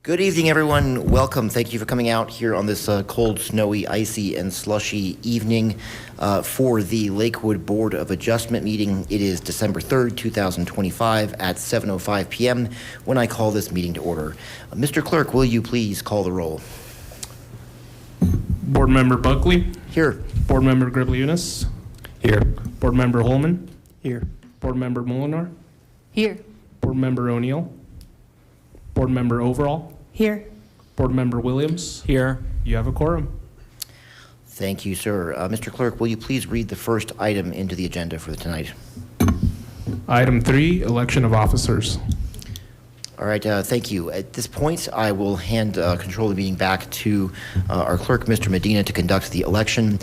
Good evening, everyone. Welcome. Thank you for coming out here on this cold, snowy, icy, and slushy evening for the Lakewood Board of Adjustment meeting. It is December 3rd, 2025 at 7:05 p.m. when I call this meeting to order. Mr. Clerk, will you please call the roll? Board Member Buckley. Here. Board Member Gribliunas. Here. Board Member Holman. Here. Board Member Molinar. Here. Board Member O'Neill. Board Member Overall. Here. Board Member Williams. Here. You have a quorum. Thank you, sir. Mr. Clerk, will you please read the first item into the agenda for tonight? Item 3, election of officers. All right, thank you. At this point, I will hand control of the meeting back to our clerk, Mr. Medina, to conduct the election.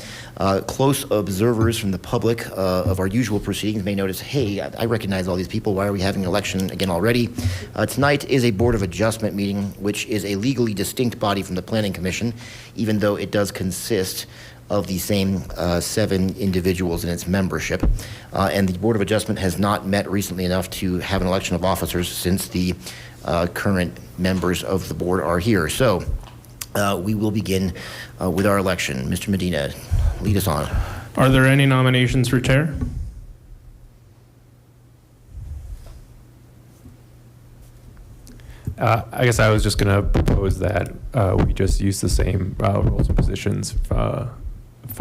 Close observers from the public of our usual proceedings may notice, hey, I recognize all these people. Why are we having an election again already? Tonight is a Board of Adjustment meeting, which is a legally distinct body from the Planning Commission, even though it does consist of the same 7 individuals in its membership. And the Board of Adjustment has not met recently enough to have an election of officers since the current members of the board are here. So we will begin with our election. Mr. Medina, lead us on. Are there any nominations for chair? I guess I was just going to propose that we just use the same roles and positions for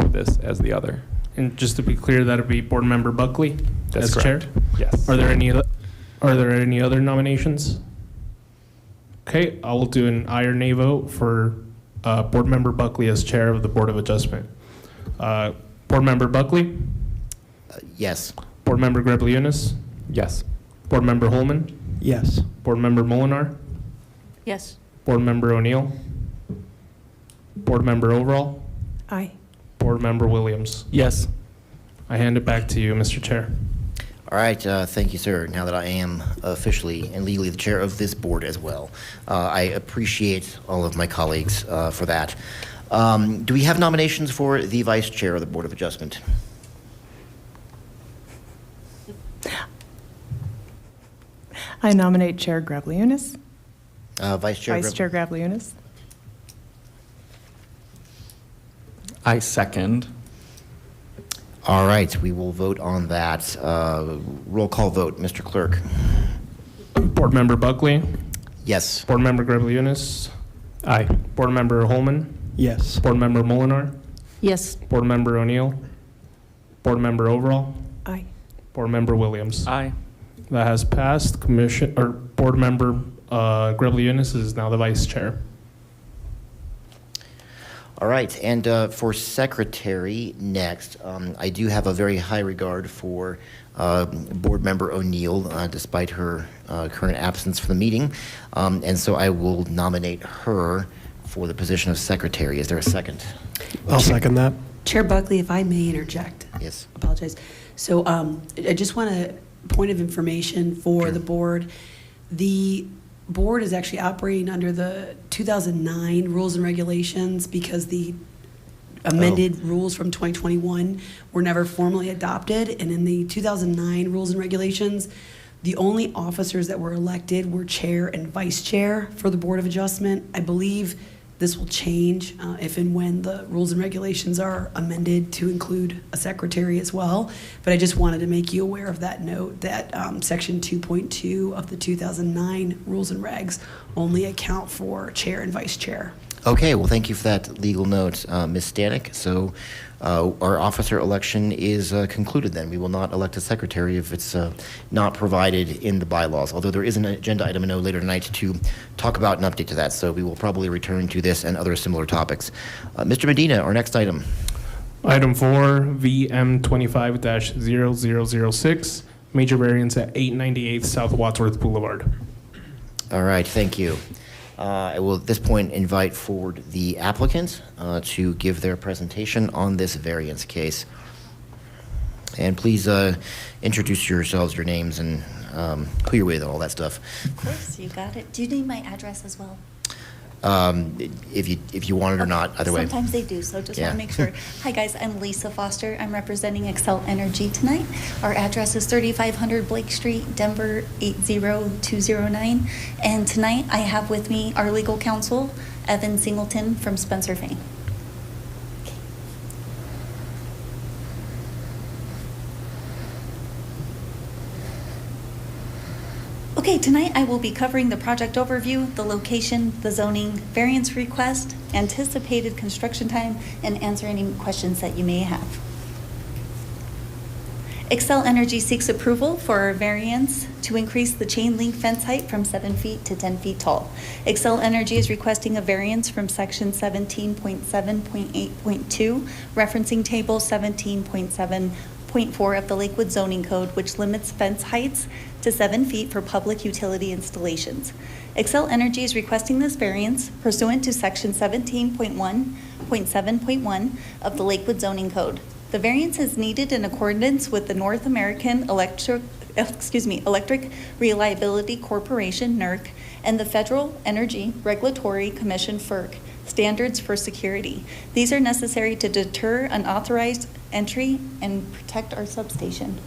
this as the other. And just to be clear, that would be Board Member Buckley That's as correct. chair? Yes. Are there any other nominations? Okay, I will do an aye or nay vote for Board Member Buckley as chair of the Board of Adjustment. Board Member Buckley? Yes. Board Member Gribliunas? Yes. Board Member Holman? Yes. Board Member Molinar? Yes. Board Member O'Neill? Board Member Overall? Aye. Board Member Williams? Yes. I hand it back to you, Mr. Chair. All right, thank you, sir. Now that I am officially and legally the chair of this board as well, I appreciate all of my colleagues for that. Do we have nominations for the vice chair of the Board of Adjustment? I nominate Chair Gribliunas. Vice Chair. Vice Chair Gribliunas. I second. All right, we will vote on that. Roll call vote, Mr. Clerk. Board Member Buckley? Yes. Board Member Gribliunas? Aye. Board Member Holman? Yes. Board Member Molinar? Yes. Board Member O'Neill? Board Member Overall? Aye. Board Member Williams? Aye. That has passed. Board Member Gribliunas is now the vice chair. All right, and for secretary next, I do have a very high regard for Board Member O'Neill, despite her current absence from the meeting, and so I will nominate her for the position of secretary. Is there a second? I'll second that. Chair Buckley, if I may interject. Yes. Apologize. So I just want a point of information for Sure. the board. The board is actually operating under the 2009 rules and regulations because the amended rules from 2021 were never formally adopted. And in the 2009 rules and regulations, the only officers that were elected were chair and vice chair for the Board of Adjustment. I believe this will change if and when the rules and regulations are amended to include a secretary as well. But I just wanted to make you aware of that note that Section 2.2 of the 2009 rules and regs only account for chair and vice chair. Okay, well, thank you for that legal note, Ms. Stanek. So our officer election is concluded then. We will not elect a secretary if it's not provided in the bylaws, although there is an agenda item I know later tonight to talk about an update to that. So we will probably return to this and other similar topics. Mr. Medina, our next item. Item 4, VM 25-0006, major variance at 898 South Wadsworth Boulevard. All right, thank you. I will at this point invite forward the applicant to give their presentation on this variance case. And please introduce yourselves, your names, and who you're with, and all that stuff. Of course, you got it. Do you need my address as well? if you want it or not, either way. Sometimes they do, so just want Yeah. to make sure. Hi, guys, I'm Lisa Foster. I'm representing Excel Energy tonight. Our address is 3500 Blake Street, Denver 80209. And tonight I have with me our legal counsel, Evan Singleton from Spencer Fane. Okay, tonight I will be covering the project overview, the location, the zoning, variance request, anticipated construction time, and answer any questions that you may have. Excel Energy seeks approval for a variance to increase the chain link fence height from 7 feet to 10 feet tall. Excel Energy is requesting a variance from section 17.7.8.2, referencing table 17.7.4 of the Lakewood zoning code, which limits fence heights to 7 feet for public utility installations. Excel Energy is requesting this variance pursuant to section 17.1.7.1 of the Lakewood zoning code. The variance is needed in accordance with the North American Electric Reliability Corporation, NERC, and the Federal Energy Regulatory Commission, FERC, standards for security. These are necessary to deter unauthorized entry and protect our substation.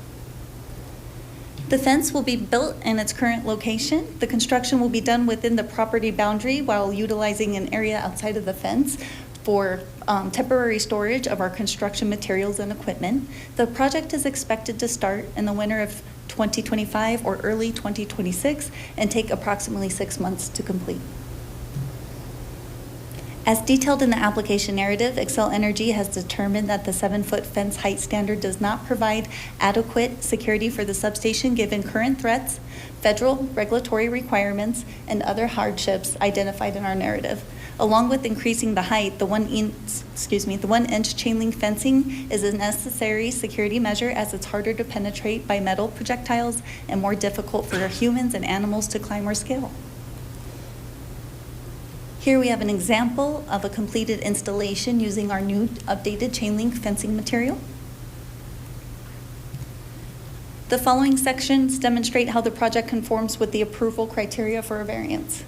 The fence will be built in its current location. The construction will be done within the property boundary while utilizing an area outside of the fence for temporary storage of our construction materials and equipment. The project is expected to start in the winter of 2025 or early 2026 and take approximately 6 months to complete. As detailed in the application narrative, Excel Energy has determined that the 7-foot fence height standard does not provide adequate security for the substation given current threats, federal regulatory requirements, and other hardships identified in our narrative. Along with increasing the height, the 1 inch chain link fencing is a necessary security measure as it's harder to penetrate by metal projectiles and more difficult for humans and animals to climb or scale. Here we have an example of a completed installation using our new updated chain link fencing material. The following sections demonstrate how the project conforms with the approval criteria for a variance.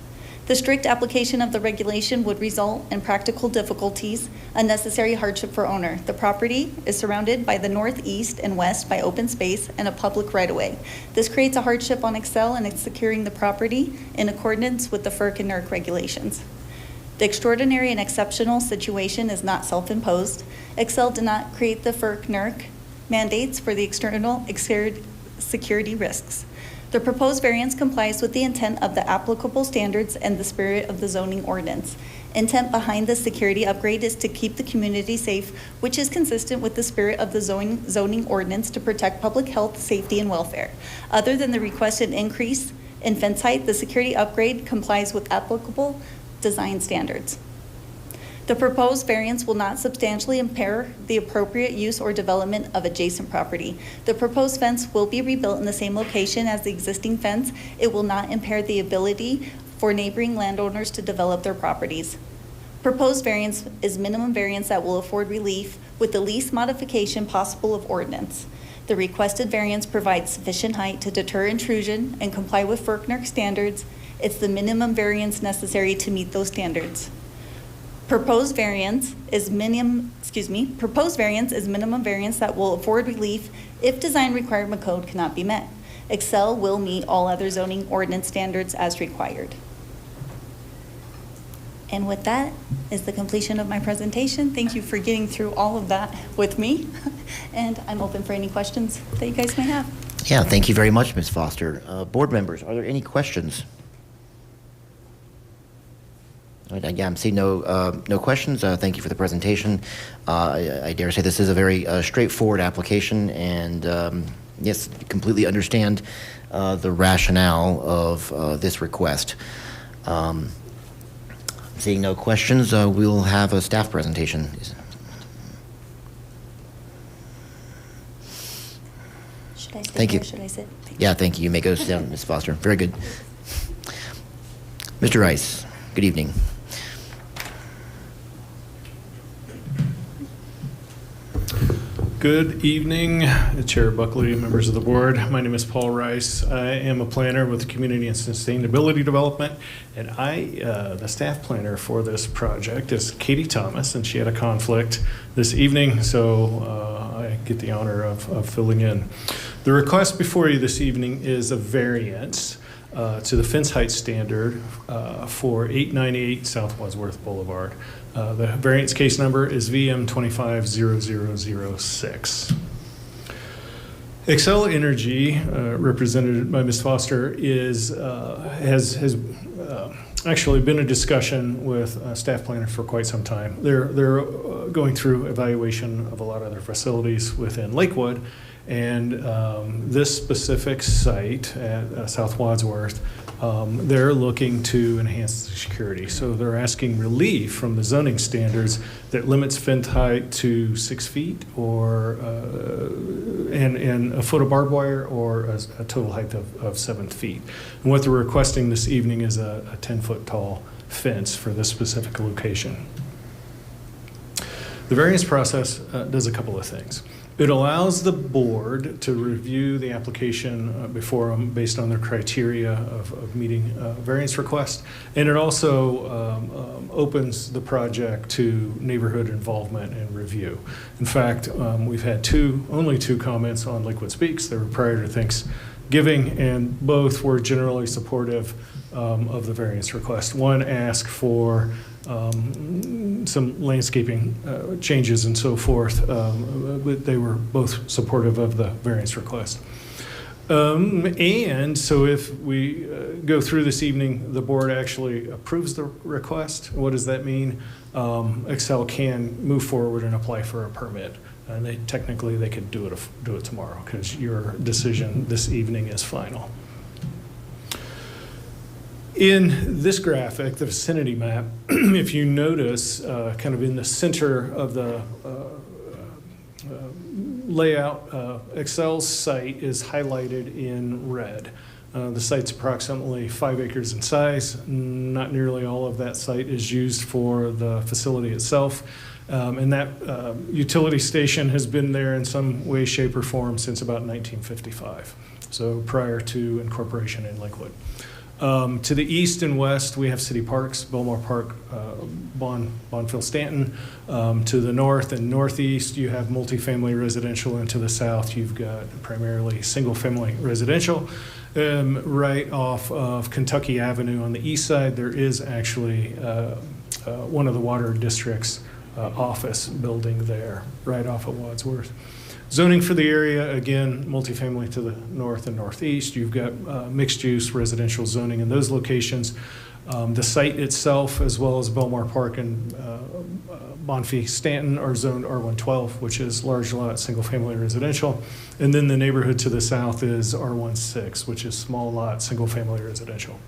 The strict application of the regulation would result in practical difficulties, unnecessary hardship for owner. The property is surrounded by the northeast and west by open space and a public right-of-way. This creates a hardship on Excel in securing the property in accordance with the FERC and NERC regulations. The extraordinary and exceptional situation is not self-imposed. Excel did not create the FERC-NERC mandates for the external security risks. The proposed variance complies with the intent of the applicable standards and the spirit of the zoning ordinance. Intent behind the security upgrade is to keep the community safe, which is consistent with the spirit of the zoning ordinance to protect public health, safety, and welfare. Other than the requested increase in fence height, the security upgrade complies with applicable design standards. The proposed variance will not substantially impair the appropriate use or development of adjacent property. The proposed fence will be rebuilt in the same location as the existing fence. It will not impair the ability for neighboring landowners to develop their properties. Proposed variance is minimum variance that will afford relief with the least modification possible of ordinance. The requested variance provides sufficient height to deter intrusion and comply with FERC-NERC standards. It's the minimum variance necessary to meet those standards. Proposed variance is minimum variance that will afford relief if design requirement code cannot be met. Excel will meet all other zoning ordinance standards as required. And with that is the completion of my presentation. Thank you for getting through all of that with me. And I'm open for any questions that you guys may have. Yeah, thank you very much, Ms. Foster. Board members, are there any questions? All right, yeah, I'm seeing no questions. Thank you for the presentation. I dare say this is a very straightforward application, and yes, completely understand the rationale of this request. Seeing no questions, we'll have a staff presentation. Should I stay Thank you. or should I sit? Yeah, thank you. You may go sit down, Ms. Foster. Very good. Mr. Rice, good evening. Good evening, Chair Buckley, members of the board. My name is Paul Rice. I am a planner with Community and Sustainability Development, and the staff planner for this project is Katie Thomas, and she had a conflict this evening, so I get the honor of filling in. The request before you this evening is a variance to the fence height standard for 898 South Wadsworth Boulevard. The variance case number is VM 250006. Xcel Energy, represented by Ms. Foster, has actually been a discussion with staff planner for quite some time. They're going through evaluation of a lot of their facilities within Lakewood, and this specific site at South Wadsworth, they're looking to enhance the security. So they're asking relief from the zoning standards that limits fence height to 6 feet or and a foot of barbed wire, or a total height of 7 feet. And what they're requesting this evening is a 10-foot tall fence for this specific location. The variance process does a couple of things. It allows the board to review the application before them based on their criteria of meeting variance request, and it also opens the project to neighborhood involvement and review. In fact, we've had only two comments on Lakewood Speaks. They were prior to Thanksgiving, and both were generally supportive of the variance request. One asked for some landscaping changes and so forth, but they were both supportive of the variance request. And so if we go through this evening, the board actually approves the request. What does that mean? Xcel can move forward and apply for a permit. And they could do it tomorrow, because your decision this evening is final. In this graphic, the vicinity map, if you notice, kind of in the center of the layout, Xcel's site is highlighted in red. The site's approximately 5 acres in size. Not nearly all of that site is used for the facility itself. And that utility station has been there in some way, shape, or form since about 1955, so prior to incorporation in Lakewood. To the east and west, we have city parks, Belmar Park, Bonfil Stanton. To the north and northeast, you have multifamily residential, and to the south, you've got primarily single-family residential. Right off of Kentucky Avenue on the east side, there is actually one of the water district's office building there, right off of Wadsworth. Zoning for the area, again, multifamily to the north and northeast. You've got mixed-use residential zoning in those locations. The site itself, as well as Belmar Park and Bonfil Stanton, are zoned R112, which is large lot, single-family residential. And then the neighborhood to the south is R16, which is small lot, single-family residential.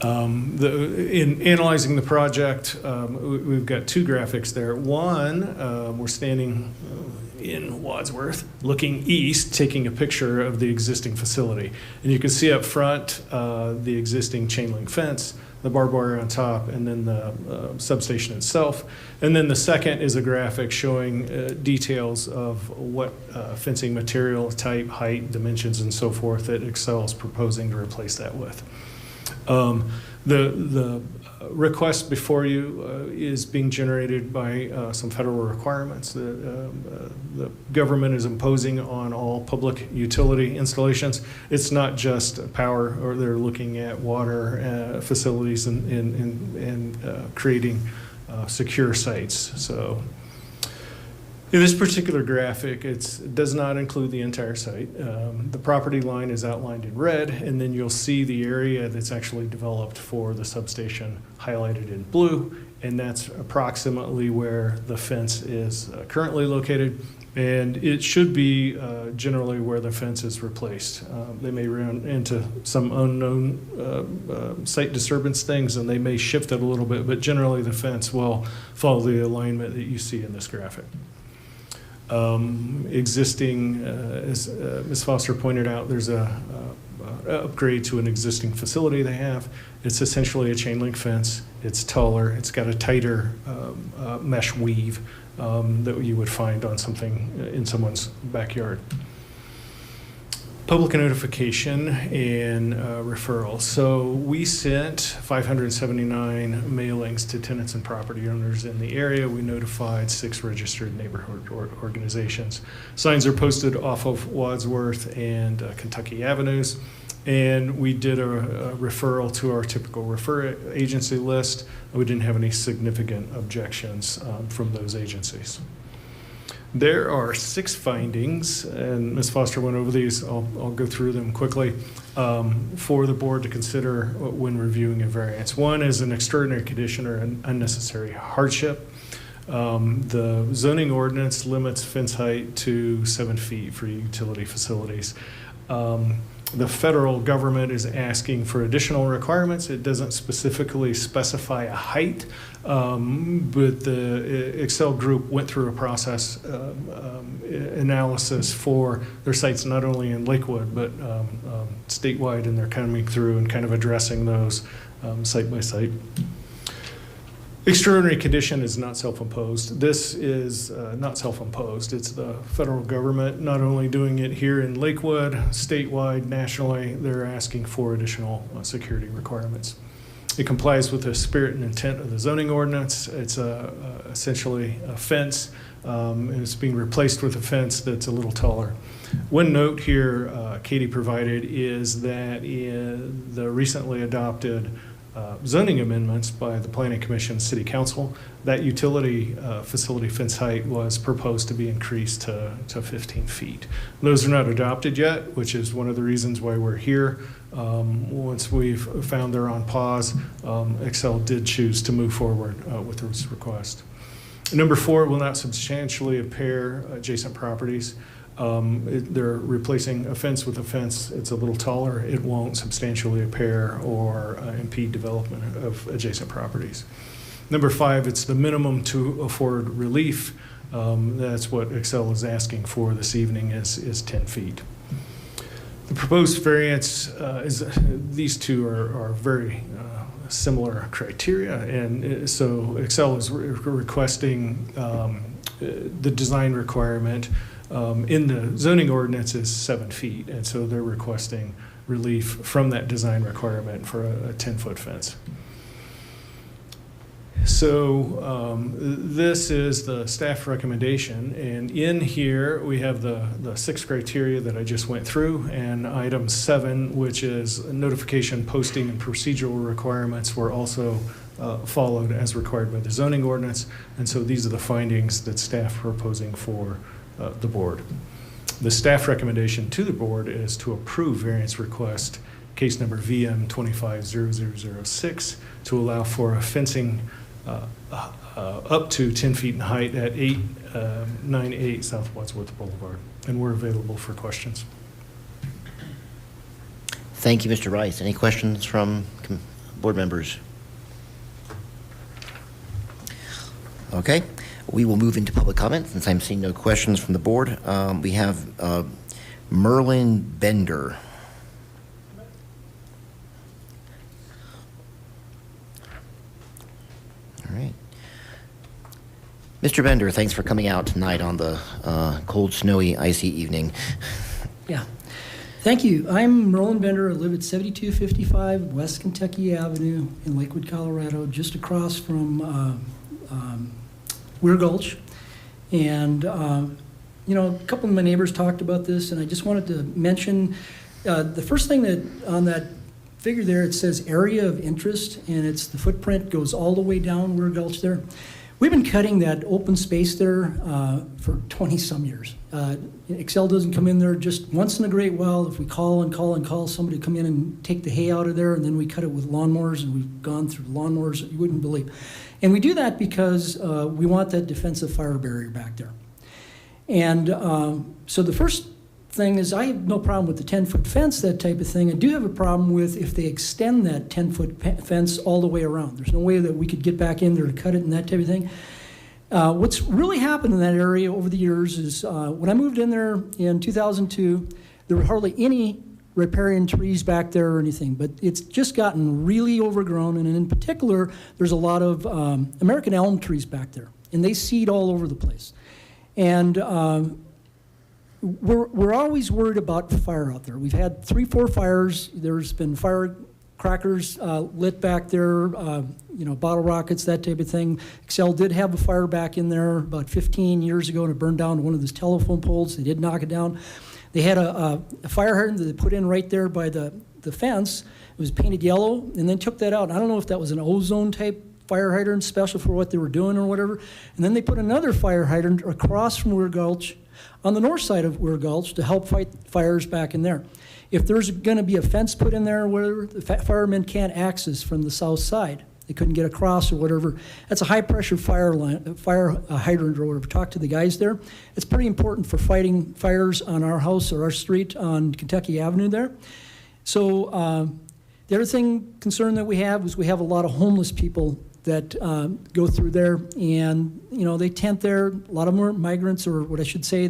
In analyzing the project, we've got two graphics there. One, we're standing in Wadsworth, looking east, taking a picture of the existing facility. And you can see up front the existing chain link fence, the barbed wire on top, and then the substation itself. And then the second is a graphic showing details of what fencing material, type, height, dimensions, and so forth that Xcel is proposing to replace that with. The request before you is being generated by some federal requirements that the government is imposing on all public utility installations. It's not just power, or they're looking at water facilities and creating secure sites. So in this particular graphic, it does not include the entire site. The property line is outlined in red, and then you'll see the area that's actually developed for the substation highlighted in blue, and that's approximately where the fence is currently located, and it should be generally where the fence is replaced. They may run into some unknown site disturbance things, and they may shift it a little bit, but generally the fence will follow the alignment that you see in this graphic. Existing, as Ms. Foster pointed out, there's a upgrade to an existing facility they have. It's essentially a chain link fence. It's taller. It's got a tighter mesh weave that you would find on something in someone's backyard. Public notification and referral. So we sent 579 mailings to tenants and property owners in the area. We notified 6 registered neighborhood organizations. Signs are posted off of Wadsworth and Kentucky Avenues. And we did a referral to our typical refer agency list. We didn't have any significant objections from those agencies. There are 6 findings, and Ms. Foster went over these. I'll go through them quickly for the board to consider when reviewing a variance. One is an extraordinary condition or an unnecessary hardship. The zoning ordinance limits fence height to 7 feet for utility facilities. The federal government is asking for additional requirements. It doesn't specifically specify a height, but the Excel group went through a process analysis for their sites not only in Lakewood, but statewide, and they're coming through and kind of addressing those site by site. Extraordinary condition is not self-imposed. This is not self-imposed. It's the federal government not only doing it here in Lakewood, statewide, nationally, they're asking for additional security requirements. It complies with the spirit and intent of the zoning ordinance. It's essentially a fence, and it's being replaced with a fence that's a little taller. One note here Katie provided is that in the recently adopted zoning amendments by the Planning Commission City Council, that utility facility fence height was proposed to be increased to 15 feet. Those are not adopted yet, which is one of the reasons why we're here. Once we've found they're on pause, Excel did choose to move forward with this request. Number 4, will not substantially impair adjacent properties. They're replacing a fence with a fence. It's a little taller. It won't substantially impair or impede development of adjacent properties. Number 5, it's the minimum to afford relief. That's what Excel is asking for this evening is 10 feet. The proposed variance these two are very similar criteria, and so Excel is requesting the design requirement in the zoning ordinance is 7 feet, and so they're requesting relief from that design requirement for a 10-foot fence. So this is the staff recommendation, and in here we have the 6 criteria that I just went through, and item 7, which is notification, posting, and procedural requirements, were also followed as required by the zoning ordinance, and so these are the findings that staff are proposing for the board. The staff recommendation to the board is to approve variance request case number VM 250006 to allow for a fencing up to 10 feet in height at 898 South Wadsworth Boulevard. And we're available for questions. Thank you, Mr. Rice. Any questions from board members? Okay, we will move into public comment since I'm seeing no questions from the board. We have Merlin Bender. All right. Mr. Bender, thanks for coming out tonight on the cold, snowy, icy evening. Yeah. Thank you. I'm Merlin Bender. I live at 7255 West Kentucky Avenue in Lakewood, Colorado, just across from Weir Gulch. And, you know, a couple of my neighbors talked about this, and I just wanted to mention the first thing that on that figure there, it says area of interest, and it's the footprint goes all the way down Weir Gulch there. We've been cutting that open space there for 20-some years. Excel doesn't come in there just once in a great while. If we call and call and call, somebody come in and take the hay out of there, and then we cut it with lawnmowers, and we've gone through lawnmowers that you wouldn't believe. And we do that because we want that defensive fire barrier back there. And so the first thing is I have no problem with the 10-foot fence, that type of thing. I do have a problem with if they extend that 10-foot fence all the way around. There's no way that we could get back in there to cut it and that type of thing. What's really happened in that area over the years is when I moved in there in 2002, there were hardly any riparian trees back there or anything, but it's just gotten really overgrown, and in particular, there's a lot of American elm trees back there. and they seed all over the place. And we're always worried about fire out there. We've had 3-4 fires. There's been firecrackers lit back there, bottle rockets, that type of thing. Excel did have a fire back in there about 15 years ago, and it burned down one of those telephone poles. They did knock it down. They had a fire hydrant that they put in right there by the fence. It was painted yellow, and then took that out. And I don't know if that was an ozone type fire hydrant special for what they were doing or whatever. And then they put another fire hydrant across from Weir Gulch on the north side of Weir Gulch to help fight fires back in there. If there's going to be a fence put in there or whatever, the firemen can't access from the south side. They couldn't get across or whatever. That's a high-pressure fire hydrant or whatever. Talk to the guys there. It's pretty important for fighting fires on our house or our street on Kentucky Avenue there. So the other concern that we have is we have a lot of homeless people that go through there, and they tent there. A lot of them are migrants, or what I should say,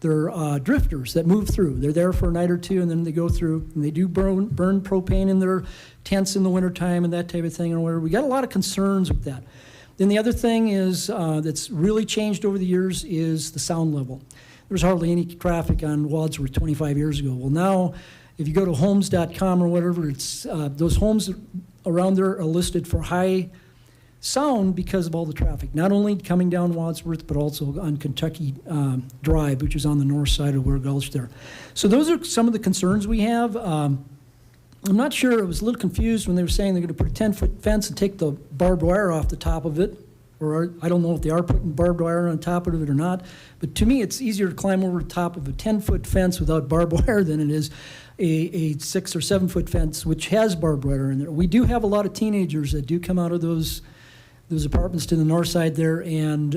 they're drifters that move through. They're there for a night or two, and then they go through, and they do burn propane in their tents in the wintertime and that type of thing or whatever. We got a lot of concerns with that. Then the other thing is that's really changed over the years is the sound level. There was hardly any traffic on Wadsworth 25 years ago. Well, now, if you go to homes.com or whatever, it's those homes around there are listed for high sound because of all the traffic, not only coming down Wadsworth, but also on Kentucky Drive, which is on the north side of Weir Gulch there. So those are some of the concerns we have. I'm not sure, I was a little confused when they were saying they're going to put a 10-foot fence and take the barbed wire off the top of it, or I don't know if they are putting barbed wire on top of it or not, but to me it's easier to climb over the top of a 10-foot fence without barbed wire than it is a 6 or 7-foot fence which has barbed wire in there. We do have a lot of teenagers that do come out of those apartments to the north side there, and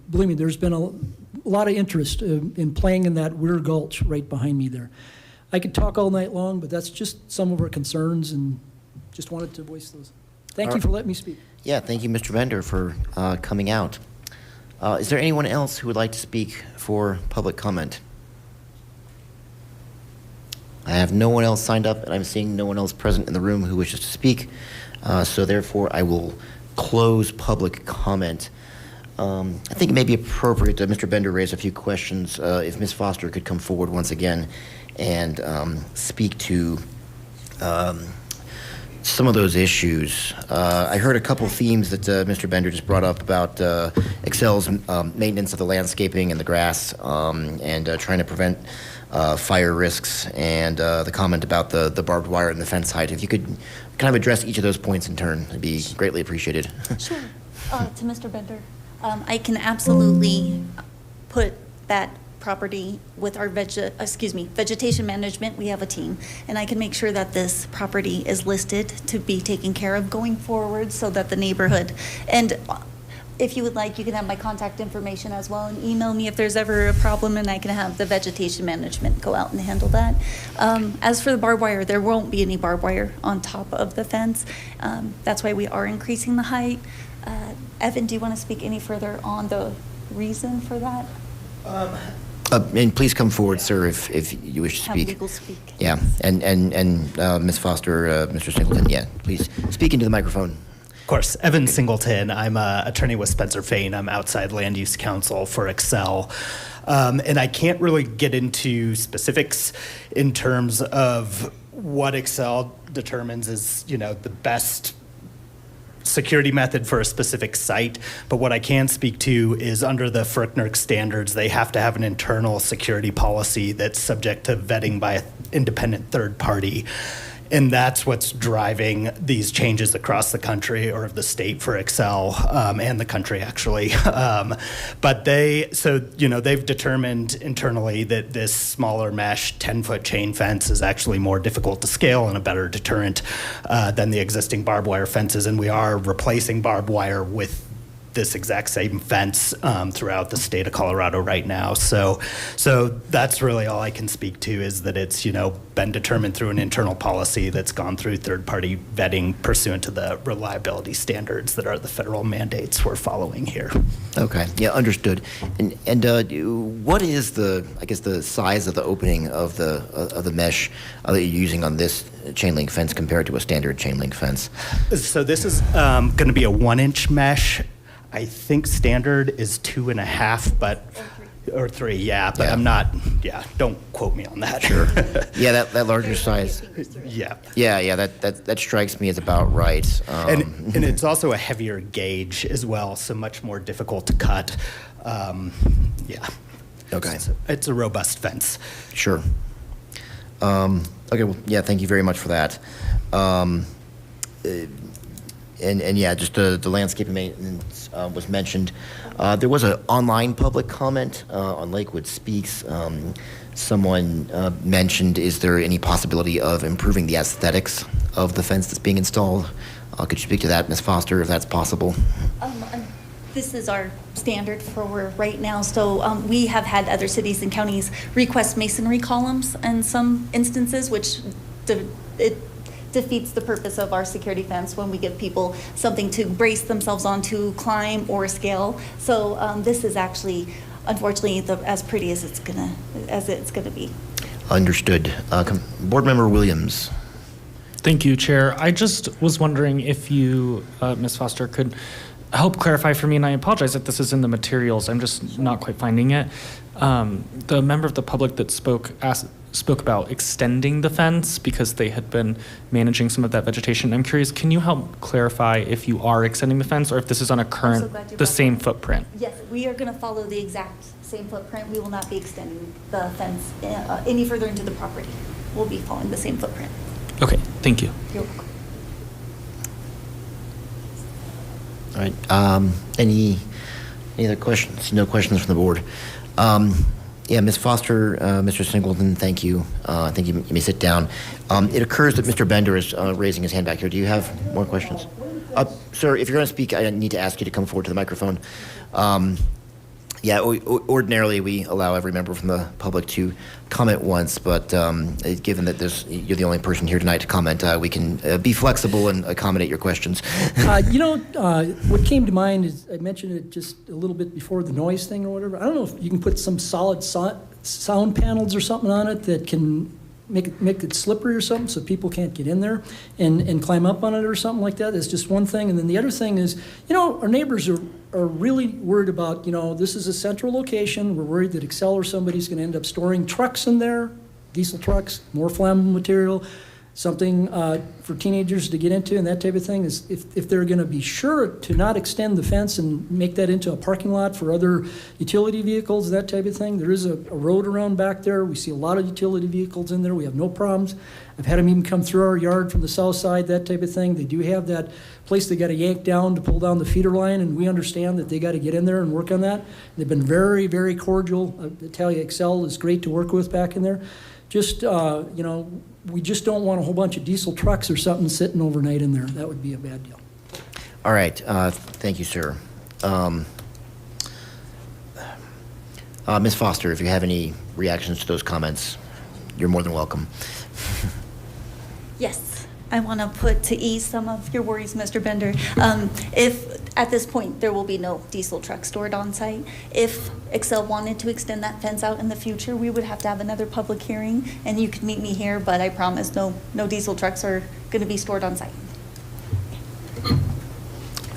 believe me, there's been a lot of interest in playing in that Weir Gulch right behind me there. I could talk all night long, but that's just some of our concerns, and just wanted to voice those. Thank you for letting me speak. Yeah, thank you, Mr. Bender, for coming out. Is there anyone else who would like to speak for public comment? I have no one else signed up, and I'm seeing no one else present in the room who wishes to speak. So therefore, I will close public comment. I think it may be appropriate that Mr. Bender raise a few questions if Ms. Foster could come forward once again and speak to some of those issues. I heard a couple themes that Mr. Bender just brought up about Excel's maintenance of the landscaping and the grass and trying to prevent fire risks, and the comment about the barbed wire and the fence height. If you could kind of address each of those points in turn, it'd be greatly appreciated. Sure. To Mr. Bender, I can absolutely put that property with our vegetation management. We have a team, and I can make sure that this property is listed to be taken care of going forward, so that the neighborhood, and if you would like, you can have my contact information as well and email me if there's ever a problem, and I can have the vegetation management go out and handle that. As for the barbed wire, there won't be any barbed wire on top of the fence. That's why we are increasing the height. Evan, do you want to speak any further on the reason for that? And please come forward, sir, if you wish to speak. Have legal speak. Yeah, and Ms. Foster, Mr. Singleton, yeah, please speak into the microphone. Of course, Evan Singleton. I'm an attorney with Spencer Fain. I'm outside land use counsel for Excel. And I can't really get into specifics in terms of what Excel determines is, the best security method for a specific site. But what I can speak to is under the FERC standards, they have to have an internal security policy that's subject to vetting by an independent third party. And that's what's driving these changes across the country, or the state for Excel, and the country actually. But they've determined internally that this smaller mesh 10-foot chain fence is actually more difficult to scale and a better deterrent than the existing barbed wire fences. And we are replacing barbed wire with this exact same fence throughout the state of Colorado right now. So that's really all I can speak to, is that it's, been determined through an internal policy that's gone through third-party vetting pursuant to the reliability standards that are the federal mandates we're following here. Okay, yeah, understood. And what is the size of the opening of the mesh that you're using on this chain link fence compared to a standard chain link fence? So this is going to be a 1-inch mesh. I think standard is 2.5, but, or 3, yeah, but I'm not, don't quote me on that. Sure. Yeah, that larger size. Yeah. Yeah, that strikes me as about right. And it's also a heavier gauge as well, so much more difficult to cut. Yeah. Okay. It's a robust fence. Sure. Okay, well, yeah, thank you very much for that. And yeah, just the landscaping maintenance was mentioned. There was an online public comment on Lakewood Speaks. Someone mentioned, is there any possibility of improving the aesthetics of the fence that's being installed? Could you speak to that, Ms. Foster, if that's possible? This is our standard for right now. So we have had other cities and counties request masonry columns in some instances, which it defeats the purpose of our security fence when we give people something to brace themselves onto, climb, or scale. So this is actually, unfortunately, as pretty as it's gonna be. Understood. Board Member Williams. Thank you, Chair. I just was wondering if you, Ms. Foster, could help clarify for me, and I apologize if this is in the materials, I'm just not quite finding it. The member of the public that spoke about extending the fence because they had been managing some of that vegetation. I'm curious, can you help clarify if you are extending the fence or if this is on a the same footprint? Yes, we are going to follow the exact same footprint. We will not be extending the fence any further into the property. We'll be following the same footprint. Okay, thank you. You're welcome. All right. Any other questions? No questions from the board. Yeah, Ms. Foster, Mr. Singleton, thank you. I think you may sit down. It occurs that Mr. Bender is raising his hand back here. Do you have more questions? Sir, if you're going to speak, I need to ask you to come forward to the microphone. Yeah, ordinarily we allow every member from the public to comment once, but given that you're the only person here tonight to comment, we can be flexible and accommodate your questions. What came to mind is, I mentioned it just a little bit before, the noise thing or whatever. I don't know if you can put some solid sound panels or something on it that can make it slippery or something so people can't get in there and climb up on it or something like that. That's just one thing. And then the other thing is, our neighbors are really worried about, this is a central location. We're worried that Excel or somebody's going to end up storing trucks in there, diesel trucks, more flammable material, something for teenagers to get into and that type of thing. Is if they're going to be sure to not extend the fence and make that into a parking lot for other utility vehicles, that type of thing. There is a road around back there. We see a lot of utility vehicles in there. We have no problems. I've had them even come through our yard from the south side, that type of thing. They do have that place they got to yank down to pull down the feeder line, and we understand that they got to get in there and work on that. They've been very, very cordial. I tell you, Excel is great to work with back in there. Just, we just don't want a whole bunch of diesel trucks or something sitting overnight in there. That would be a bad deal. All right. Thank you, sir. Ms. Foster, if you have any reactions to those comments, you're more than welcome. Yes, I want to put to ease some of your worries, Mr. Bender. If at this point there will be no diesel truck stored on site, if Excel wanted to extend that fence out in the future, we would have to have another public hearing, and you could meet me here, but I promise no diesel trucks are going to be stored on site.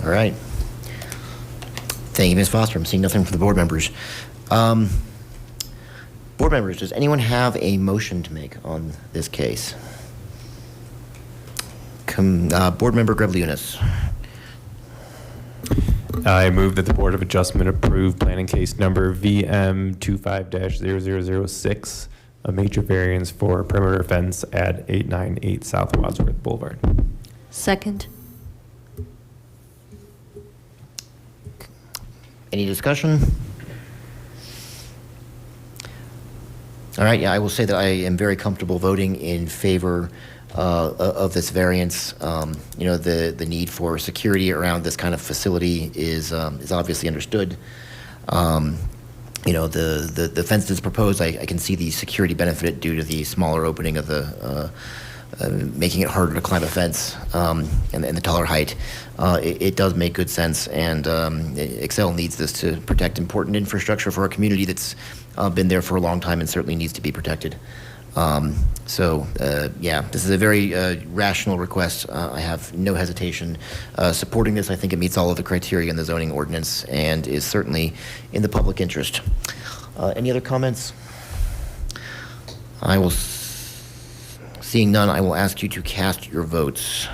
All right. Thank you, Ms. Foster. I'm seeing nothing from the board members. Board members, does anyone have a motion to make on this case? Board Member Grebliunas. I move that the Board of Adjustment approve planning case number VM25-0006, a major variance for perimeter fence at 898 South Wadsworth Boulevard. Second. Any discussion? All right, yeah, I will say that I am very comfortable voting in favor of this variance. The need for security around this kind of facility is obviously understood. The fence that's proposed, I can see the security benefit due to the smaller opening of the making it harder to climb a fence and the taller height. It does make good sense, and Excel needs this to protect important infrastructure for our community that's been there for a long time and certainly needs to be protected. Yeah, this is a very rational request. I have no hesitation supporting this. I think it meets all of the criteria in the zoning ordinance and is certainly in the public interest. Any other comments? Seeing none, I will ask you to cast your votes.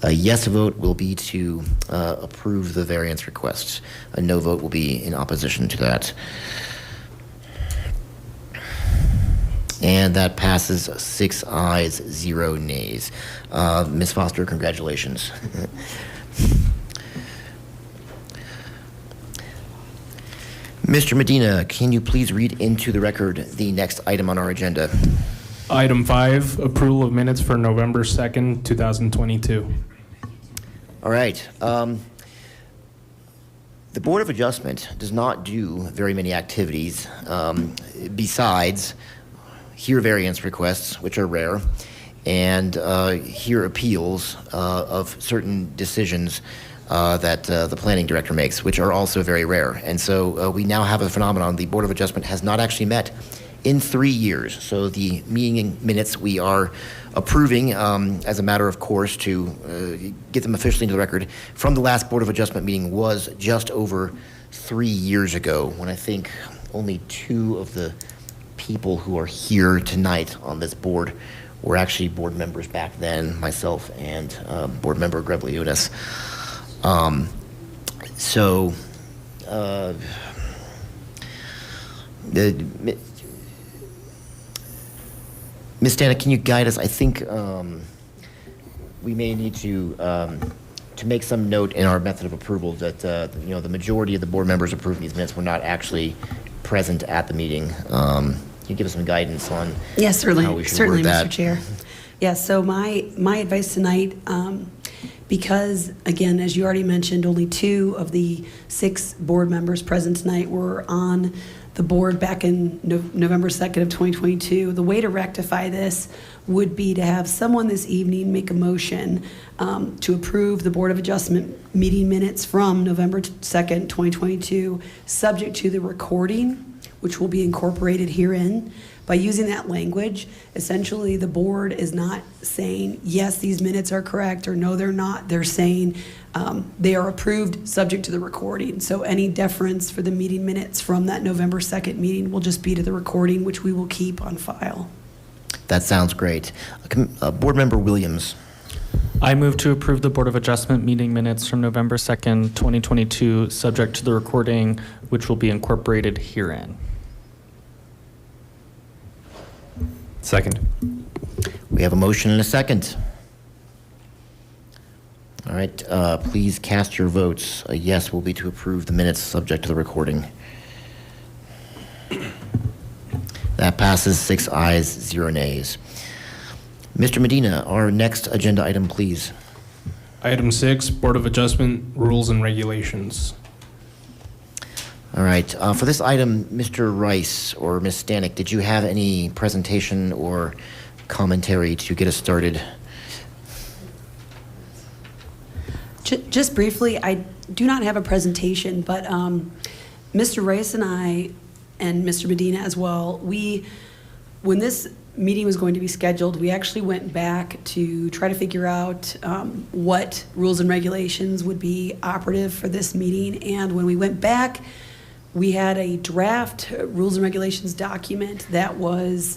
A yes vote will be to approve the variance request. A no vote will be in opposition to that. And that passes 6 ayes, 0 nays. Ms. Foster, congratulations. Mr. Medina, can you please read into the record the next item on our agenda? Item 5, approval of minutes for November 2nd, 2022. All right. The Board of Adjustment does not do very many activities besides hear variance requests, which are rare, and hear appeals of certain decisions that the planning director makes, which are also very rare. And so we now have a phenomenon. The Board of Adjustment has not actually met in 3 years. So the meeting minutes we are approving as a matter of course to get them officially into the record from the last Board of Adjustment meeting was just over 3 years ago, when I think only 2 of the people who are here tonight on this board were actually board members back then, myself and board member Grebliunas. Ms. Stanek, can you guide us? I think we may need to make some note in our method of approval that the majority of the board members approving these minutes were not actually present at the meeting. Can you give us some guidance on Yes, certainly. how we should Certainly, word that? Mr. Chair. Yes, so my advice tonight, because, again, as you already mentioned, only 2 of the 6 board members present tonight were on the board back in November 2nd of 2022. The way to rectify this would be to have someone this evening make a motion to approve the Board of Adjustment meeting minutes from November 2nd, 2022, subject to the recording, which will be incorporated herein. By using that language, essentially the board is not saying, yes, these minutes are correct, or no, they're not. They're saying they are approved subject to the recording. So any deference for the meeting minutes from that November 2nd meeting will just be to the recording, which we will keep on file. That sounds great. Board Member Williams. I move to approve the Board of Adjustment meeting minutes from November 2nd, 2022, subject to the recording, which will be incorporated herein. Second. We have a motion and a second. All right, please cast your votes. A yes will be to approve the minutes subject to the recording. That passes 6 ayes, 0 nays. Mr. Medina, our next agenda item, please. Item 6, Board of Adjustment rules and regulations. All right, for this item, Mr. Rice or Ms. Stanek, did you have any presentation or commentary to get us started? Just briefly, I do not have a presentation, but Mr. Rice and I, and Mr. Medina as well, when this meeting was going to be scheduled, we actually went back to try to figure out what rules and regulations would be operative for this meeting. And when we went back, we had a draft rules and regulations document that was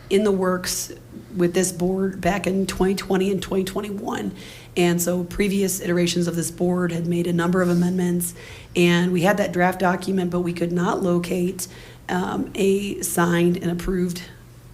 in the works with this board back in 2020 and 2021. And so previous iterations of this board had made a number of amendments, and we had that draft document, but we could not locate a signed and approved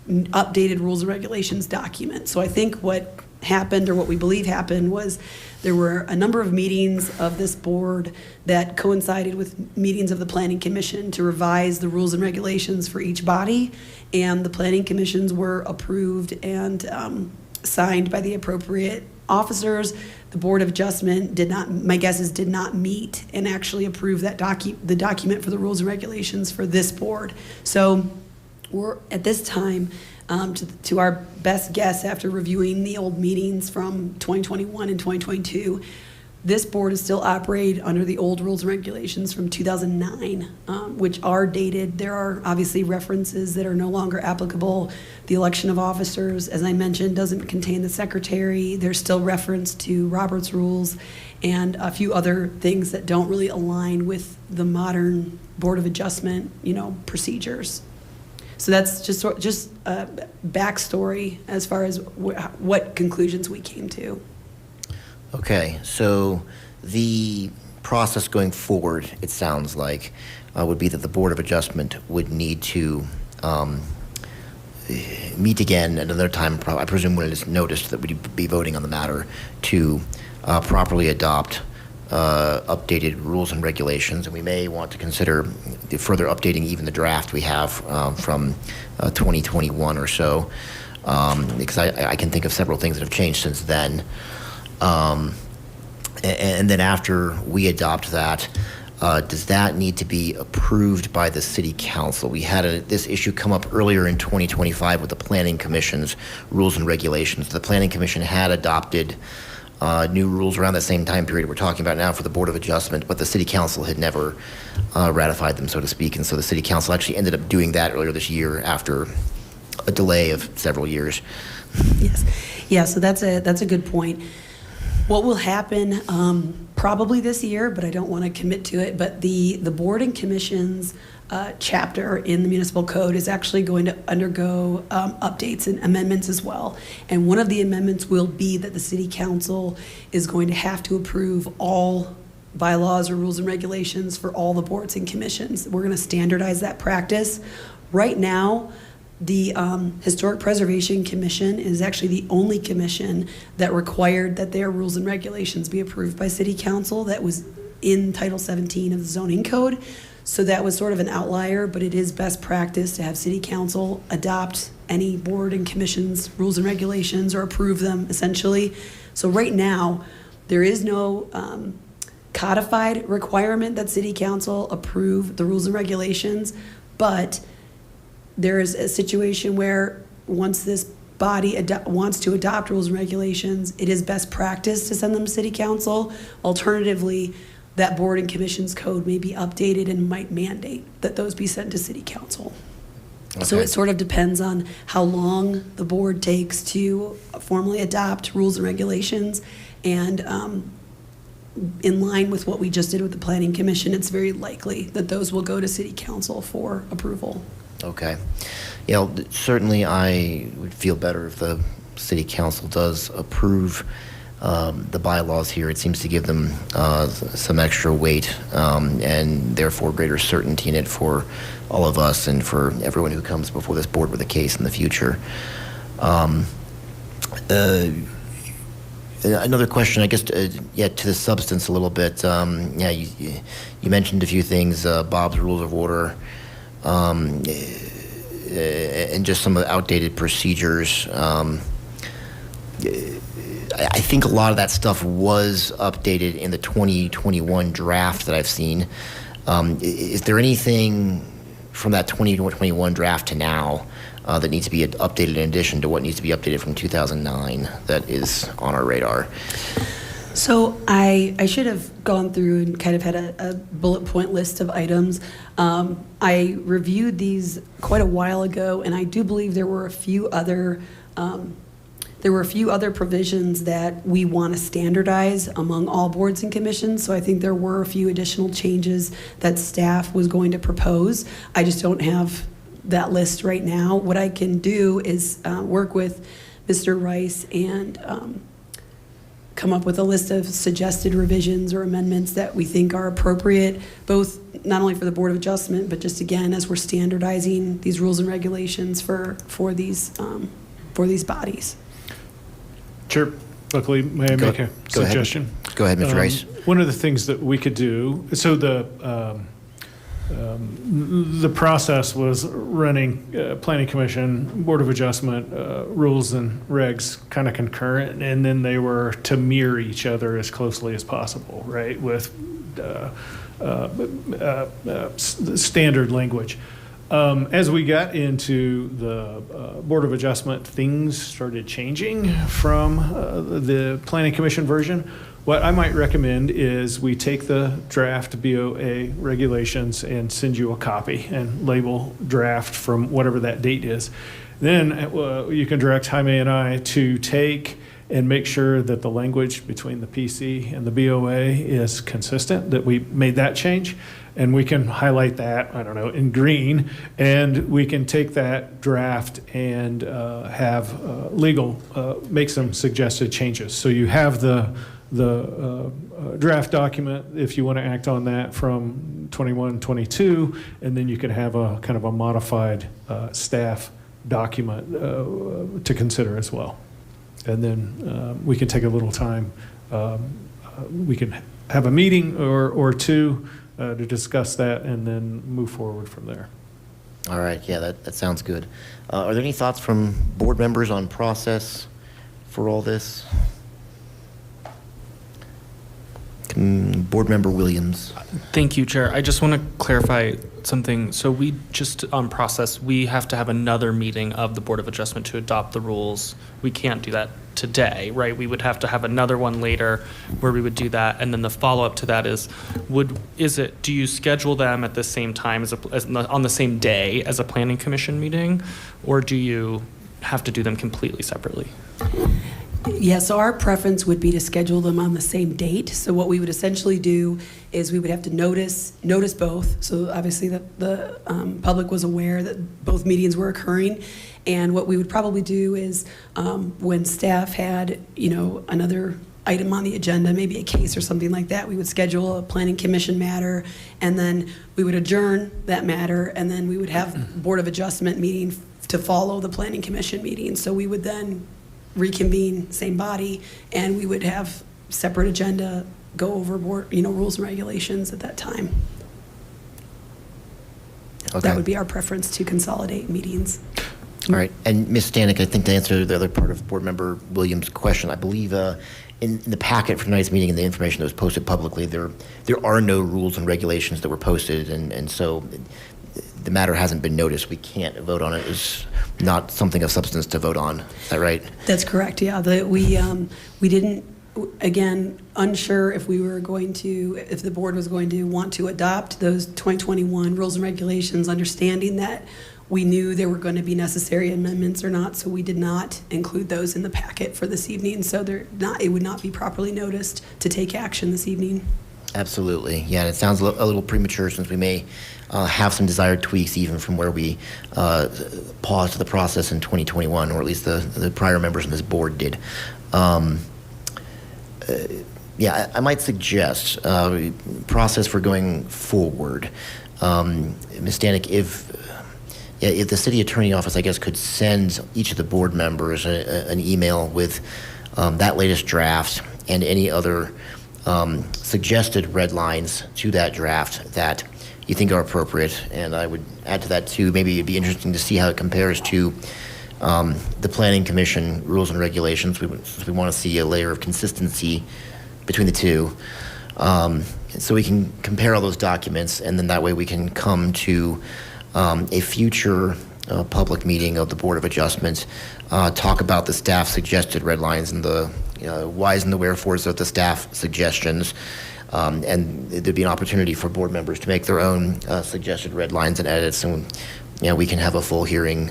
updated rules and regulations document. So I think what happened, or what we believe happened, was there were a number of meetings of this board that coincided with meetings of the Planning Commission to revise the rules and regulations for each body, and the Planning Commissions were approved and signed by the appropriate officers. The Board of Adjustment did not, my guess is, did not meet and actually approve that the document for the rules and regulations for this board. So we're at this time, to our best guess after reviewing the old meetings from 2021 and 2022, this board is still operated under the old rules and regulations from 2009, which are dated. There are obviously references that are no longer applicable. The election of officers, as I mentioned, doesn't contain the secretary. There's still reference to Robert's rules and a few other things that don't really align with the modern Board of Adjustment, procedures. So that's just a backstory as far as what conclusions we came to. Okay, so the process going forward, it sounds like, would be that the Board of Adjustment would need to meet again at another time, I presume when it is noticed that we'd be voting on the matter, to properly adopt updated rules and regulations, and we may want to consider further updating even the draft we have from 2021 or so, because I can think of several things that have changed since then. And then after we adopt that, does that need to be approved by the City Council? We had this issue come up earlier in 2025 with the Planning Commission's rules and regulations. The Planning Commission had adopted new rules around the same time period we're talking about now for the Board of Adjustment, but the City Council had never ratified them, so to speak, and so the City Council actually ended up doing that earlier this year after a delay of several years. Yes, yeah. So that's a good point. What will happen probably this year, but I don't want to commit to it, but the Board and Commissions chapter in the municipal code is actually going to undergo updates and amendments as well. And one of the amendments will be that the City Council is going to have to approve all bylaws or rules and regulations for all the boards and commissions. We're going to standardize that practice. Right now, the Historic Preservation Commission is actually the only commission that required that their rules and regulations be approved by City Council. That was in Title 17 of the zoning code. So that was sort of an outlier, but it is best practice to have City Council adopt any board and commission's rules and regulations or approve them, essentially. So right now, there is no codified requirement that City Council approve the rules and regulations, but there is a situation where once this body wants to adopt rules and regulations, it is best practice to send them to City Council. Alternatively, that board and commission's code may be updated and might mandate that those be sent to City Council. Okay. So it sort of depends on how long the board takes to formally adopt rules and regulations, and in line with what we just did with the Planning Commission, it's very likely that those will go to City Council for approval. Okay. Certainly I would feel better if the City Council does approve the bylaws here. It seems to give them some extra weight and therefore greater certainty in it for all of us and for everyone who comes before this board with a case in the future. Another question, I guess, to the substance a little bit. You mentioned a few things, Bob's Rules of Order, and just some of the outdated procedures. I think a lot of that stuff was updated in the 2021 draft that I've seen. Is there anything from that 2021 draft to now that needs to be updated in addition to what needs to be updated from 2009 that is on our radar? So I should have gone through and kind of had a bullet point list of items. I reviewed these quite a while ago, and I do believe there were a few other provisions that we want to standardize among all boards and commissions. So I think there were a few additional changes that staff was going to propose. I just don't have that list right now. What I can do is work with Mr. Rice and come up with a list of suggested revisions or amendments that we think are appropriate, both not only for the Board of Adjustment, but just again, as we're standardizing these rules and regulations for these bodies. Chair Buckley, may I make a suggestion? Go ahead, Mr. Rice. One of the things that we could do, so the process was running Planning Commission, Board of Adjustment, rules and regs kind of concurrent, and then they were to mirror each other as closely as possible, right, with standard language. As we got into the Board of Adjustment, things started changing from the Planning Commission version. What I might recommend is we take the draft BOA regulations and send you a copy and label draft from whatever that date is. Then you can direct Jaime and I to take and make sure that the language between the PC and the BOA is consistent, that we made that change. And we can highlight that, I don't know, in green, and we can take that draft and have legal make some suggested changes. So you have the draft document, if you want to act on that, from 21, 22, and then you could have a kind of a modified staff document to consider as well. And then we can take a little time. We can have a meeting or two to discuss that and then move forward from there. All right, yeah, that sounds good. Are there any thoughts from board members on process for all this? Board Member Williams. Thank you, Chair. I just want to clarify something. So we just, on process, we have to have another meeting of the Board of Adjustment to adopt the rules. We can't do that today, right? We would have to have another one later where we would do that. And then the follow-up to that is, do you schedule them at the same time on the same day as a Planning Commission meeting? Or do you have to do them completely separately? Yeah, so our preference would be to schedule them on the same date. So what we would essentially do is we would have to notice both. So obviously the public was aware that both meetings were occurring. And what we would probably do is when staff had, another item on the agenda, maybe a case or something like that, we would schedule a Planning Commission matter, and then we would adjourn that matter, and then we would have Board of Adjustment meeting to follow the Planning Commission meeting. So we would then reconvene, same body, and we would have separate agenda, go over board, rules and regulations at that time. Okay. That would be our preference, to consolidate meetings. All right, and Ms. Stanek, I think to answer the other part of Board Member Williams' question, I believe in the packet for tonight's meeting and the information that was posted publicly, there are no rules and regulations that were posted, and so the matter hasn't been noticed. We can't vote on it. It's not something of substance to vote on. Is that right? That's correct, yeah. We didn't, again, unsure if if the board was going to want to adopt those 2021 rules and regulations, understanding that we knew there were going to be necessary amendments or not, so we did not include those in the packet for this evening. So it would not be properly noticed to take action this evening. Absolutely. Yeah, and it sounds a little premature, since we may have some desired tweaks even from where we paused the process in 2021, or at least the prior members on this board did. Yeah, I might suggest process for going forward. Ms. Stanek, if the city attorney office, I guess, could send each of the board members an email with that latest draft and any other suggested red lines to that draft that you think are appropriate. And I would add to that too, maybe it'd be interesting to see how it compares to the Planning Commission rules and regulations. We want to see a layer of consistency between the two. So we can compare all those documents, and then that way we can come to a future public meeting of the Board of Adjustment, talk about the staff suggested red lines and the whys and the wherefores of the staff suggestions, and there'd be an opportunity for board members to make their own suggested red lines and edits, and we can have a full hearing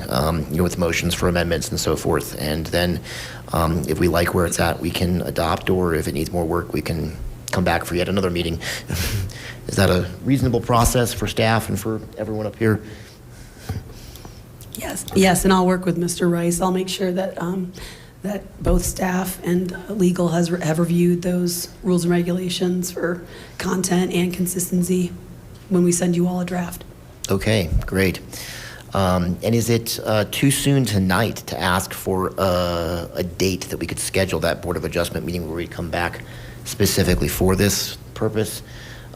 with motions for amendments and so forth. And then if we like where it's at, we can adopt, or if it needs more work, we can come back for yet another meeting. Is that a reasonable process for staff and for everyone up here? Yes, and I'll work with Mr. Rice. I'll make sure that that both staff and legal have reviewed those rules and regulations for content and consistency when we send you all a draft. Okay, great. And is it too soon tonight to ask for a date that we could schedule that Board of Adjustment meeting where we come back specifically for this purpose?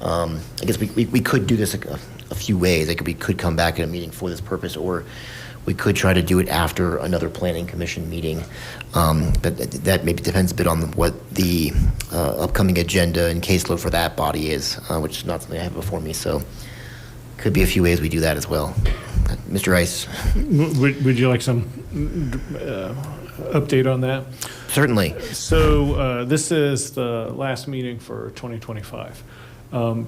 I guess we could do this a few ways. We could come back at a meeting for this purpose, or we could try to do it after another Planning Commission meeting. But that maybe depends a bit on what the upcoming agenda and caseload for that body is, which is not something I have before me. So could be a few ways we do that as well. Mr. Rice. Would you like some update on that? Certainly. So this is the last meeting for 2025.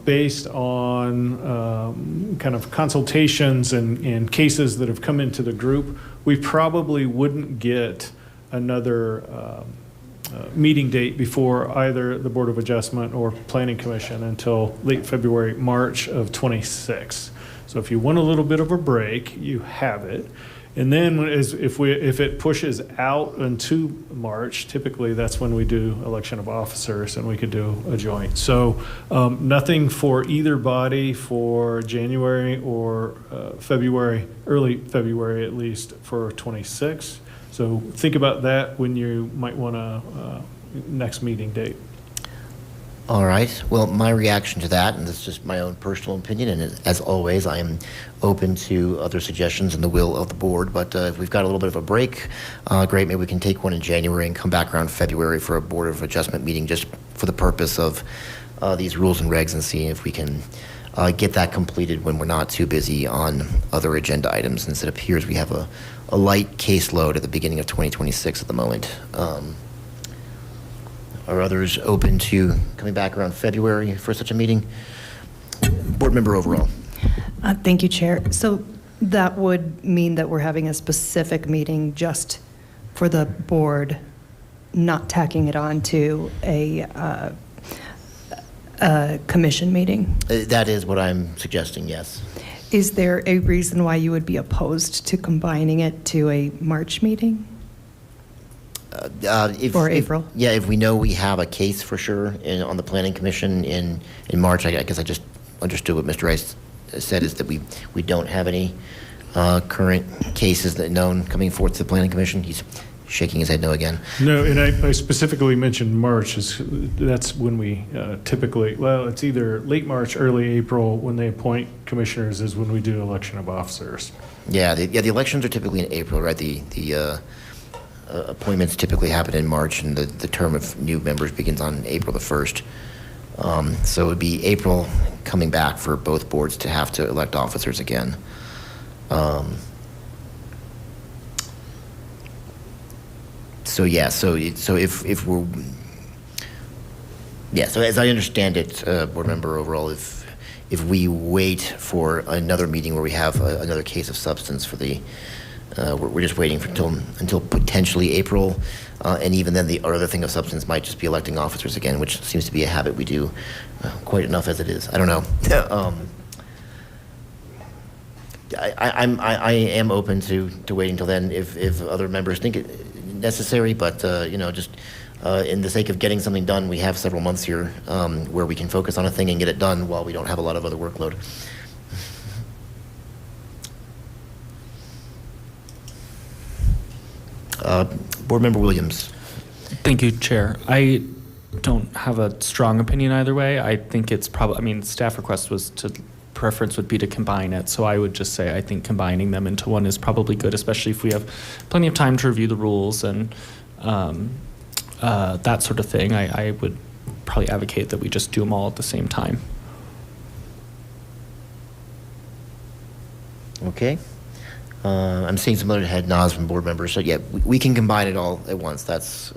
Based on kind of consultations and cases that have come into the group, we probably wouldn't get another meeting date before either the Board of Adjustment or Planning Commission until late February, March of 26. So if you want a little bit of a break, you have it. And then if it pushes out into March, typically that's when we do election of officers, and we could do a joint. So nothing for either body for January or February, early February at least, for 26. So think about that when you might want a next meeting date. All right. Well, my reaction to that, and this is just my own personal opinion, and as always, I am open to other suggestions and the will of the board, but if we've got a little bit of a break, great, maybe we can take one in January and come back around February for a Board of Adjustment meeting just for the purpose of these rules and regs and see if we can get that completed when we're not too busy on other agenda items, since it appears we have a light caseload at the beginning of 2026 at the moment. Are others open to coming back around February for such a meeting? Board member overall. Thank you, Chair. So that would mean that we're having a specific meeting just for the board, not tacking it on to a commission meeting. That is what I'm suggesting, yes. Is there a reason why you would be opposed to combining it to a March meeting? Or April? If we know we have a case for sure on the Planning Commission in March, I guess I just understood what Mr. Rice said, is that we don't have any current cases that known coming forth to the Planning Commission. He's shaking his head no again. No, and I specifically mentioned March. That's when we typically, well, it's either late March, early April when they appoint commissioners is when we do election of officers. Yeah, the elections are typically in April, right? The appointments typically happen in March, and the term of new members begins on April the 1st. So it would be April coming back for both boards to have to elect officers again. So if we're, so as I understand it, board member overall, if we wait for another meeting where we have another case of substance for the, we're just waiting for until potentially April, and even then the other thing of substance might just be electing officers again, which seems to be a habit we do quite enough as it is. I don't know. I am open to waiting till then if other members think it necessary, but just in the sake of getting something done, we have several months here where we can focus on a thing and get it done while we don't have a lot of other workload. Board Member Williams. Thank you, Chair. I don't have a strong opinion either way. I think it's probably, staff request was preference would be to combine it. So I would just say I think combining them into one is probably good, especially if we have plenty of time to review the rules and that sort of thing. I would probably advocate that we just do them all at the same time. Okay. I'm seeing some other head nods from board members. So yeah, we can combine it all at once. That's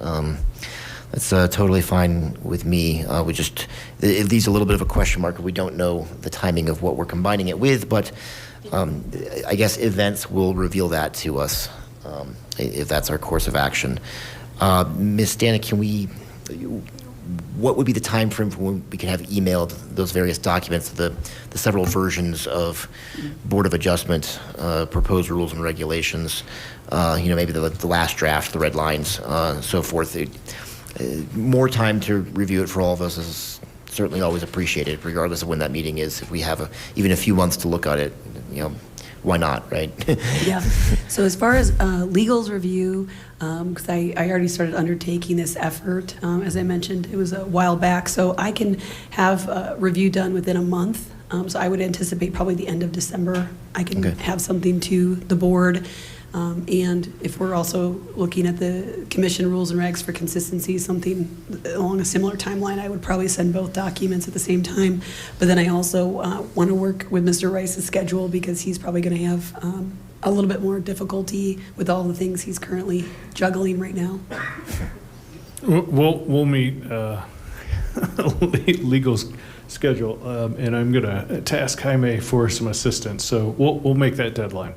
totally fine with me. It leaves a little bit of a question mark if we don't know the timing of what we're combining it with, but I guess events will reveal that to us if that's our course of action. Ms. Stanek, what would be the time frame for when we can have emailed those various documents, the several versions of Board of Adjustment, proposed rules and regulations, maybe the last draft, the red lines, so forth. More time to review it for all of us is certainly always appreciated, regardless of when that meeting is. If we have even a few months to look at it, why not, right? Yeah. So as far as legal's review, because I already started undertaking this effort, as I mentioned, it was a while back, so I can have a review done within a month. So I would anticipate probably the end of December, I can have something to the board. And if we're also looking at the commission rules and regs for consistency, something along a similar timeline, I would probably send both documents at the same time. But then I also want to work with Mr. Rice's schedule because he's probably going to have a little bit more difficulty with all the things he's currently juggling right now. We'll meet legal schedule, and I'm going to task Jaime for some assistance. So we'll make that deadline.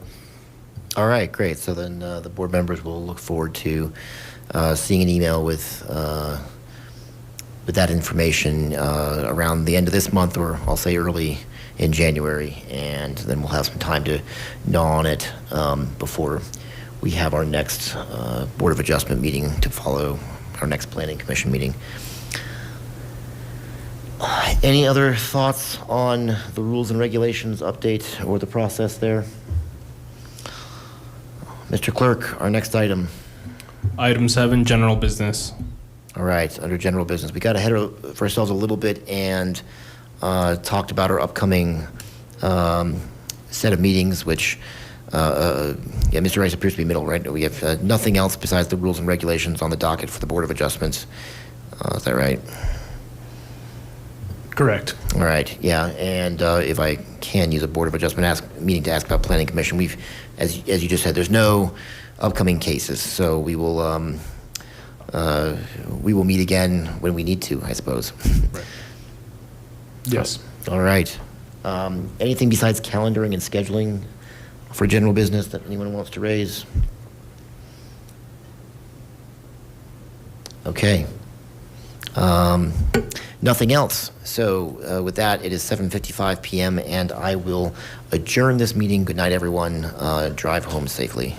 All right, great. So then the board members will look forward to seeing an email with that information around the end of this month, or I'll say early in January, and then we'll have some time to gnaw on it before we have our next Board of Adjustment meeting to follow our next Planning Commission meeting. Any other thoughts on the rules and regulations update or the process there? Mr. Clerk, our next item. Item 7, general business. All right, under general business, we got ahead of ourselves a little bit and talked about our upcoming set of meetings, which, Mr. Rice appears to be middle, right? We have nothing else besides the rules and regulations on the docket for the Board of Adjustments. Is that right? Correct. All right, yeah, and if I can use a Board of Adjustment meeting to ask about Planning Commission, we've, as you just said, there's no upcoming cases, so we will meet again when we need to, I suppose. Right. Yes. All right. Anything besides calendaring and scheduling for general business that anyone wants to raise? Okay. Nothing else. So with that, it is 7:55 p.m. and I will adjourn this meeting. Good night, everyone. Drive home safely.